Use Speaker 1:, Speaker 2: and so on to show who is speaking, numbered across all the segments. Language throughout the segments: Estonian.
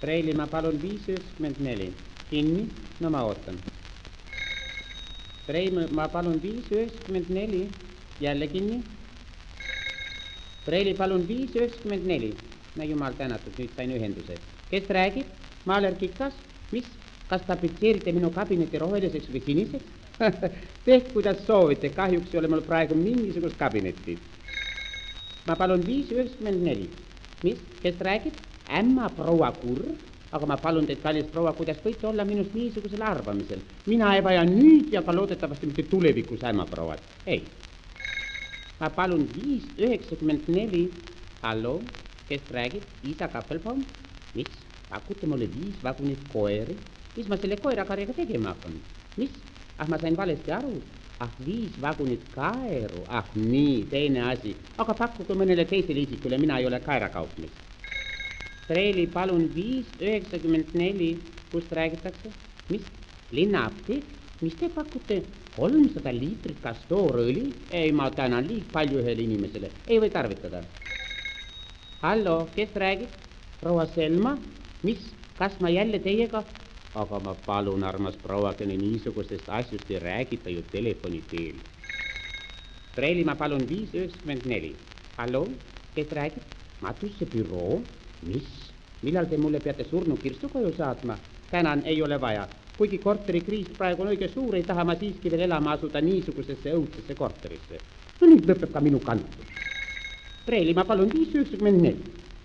Speaker 1: Preili, ma palun 594. Kinni? No ma ootan. Preili, ma palun 594. Jälle kinni? Preili, palun 594. No jumal tänatud, nüüd sain ühenduse. Kes räägib? Maaler Kikas? Mis? Kas tapitseerite minu kabineti roheliseks või siniseks? Tehk kuidas soovite, kahjuks ei ole mul praegu mingisugust kabinetti. Ma palun 594. Mis? Kes räägib? Ämma proua Kurr? Aga ma palun teid, kallis proua, kuidas võite olla minust niisugusel arvamisel? Mina ei vaja nüüd ja ka loodetavasti mitte tulevikus ämma prouad. Ei. Ma palun 594. Hallo? Kes räägib? Isa Kappelbaum? Mis? Pakute mulle 5 vagunit koeri? Mis ma selle koerakarjaga tegema hakkan? Mis? Ah, ma sain valesti aru. Ah, 5 vagunit kaeru. Ah, nii, teine asi. Aga pakkuge mõnele teisele isikule, mina ei ole kaerakaupmees. Preili, palun 594. Kust räägitakse? Mis? Linnaapteek? Mis te pakute? 300 liitrit kastoorõli? Ei, ma tänan liig palju ühele inimesele. Ei või tarvitada. Hallo, kes räägib? Proua Selma? Mis? Kas ma jälle teiega? Aga ma palun, armas prouakene, niisugustest asjust ei räägita ju telefoni teel. Preili, ma palun 594. Hallo, kes räägib? Matuse büroo? Mis? Millal te mulle peate surnu kirstukoju saatma? Tänan, ei ole vaja. Kuigi korterikriis praegu on õige suur, ei taha ma siiski veel elama asuda niisugusesse õudsesse korterisse. No nüüd lõpeb ka minu kannatus. Preili, ma palun 594.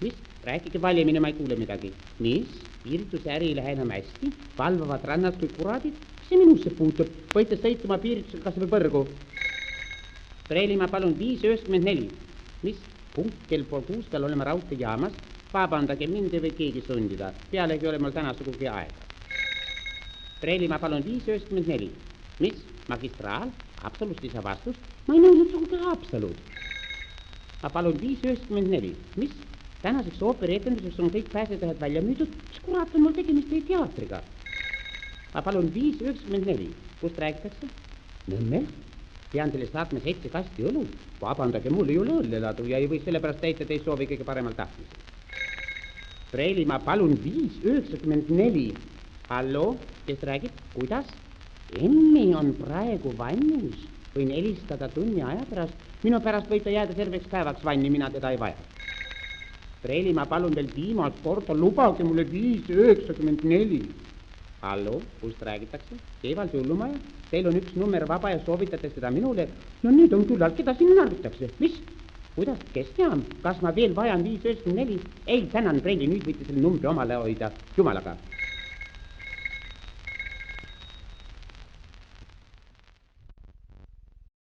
Speaker 1: Mis? Rääkige valimine, ma ei kuule midagi. Mis? Piirituse äri ei lähe enam hästi? Valvavad rannas kui kuradid? Mis see minusse puutub? Võite sõituma piiritusel kas või põrgu. Preili, ma palun 594. Mis? Punkt kell 5:30 peal olema raudteejaamas? Vabandage, mind ei või keegi sundida. Pealegi ole mul täna sugugi aega. Preili, ma palun 594. Mis? Magistraal? Absoluut ei saa vastust? Ma ei nõudnud sugugi absoluut. Ma palun 594. Mis? Tänaseks ooperietenduseks on kõik pääsetähed välja müüdud. Mis kurat on mul tegemist teie teatriga? Ma palun 594. Kust räägitakse? Nõmmel? Pean teile saatma 7 kasti õlu. Vabandage, mul ei ole õlleladu ja ei või sellepärast täita teid soovi kõige paremal tahtmisel. Preili, ma palun 594. Hallo, kes räägib? Kuidas? Emmi on praegu vannis. Võin helistada tunni aja pärast. Minu pärast võib ta jääda terveks päevaks vanni, mina teda ei vaja. Preili, ma palun veel viimast korda, lubage mulle 594. Hallo, kust räägitakse? Keevaldi hullumaja? Teil on üks number vaba ja soovitate seda minule. No nüüd on küllalt, keda siin narvitakse. Mis? Kuidas? Kes teab? Kas ma veel vajan 594? Ei, tänan, Preili, nüüd võite selle numbri omale hoida. Jumalaga.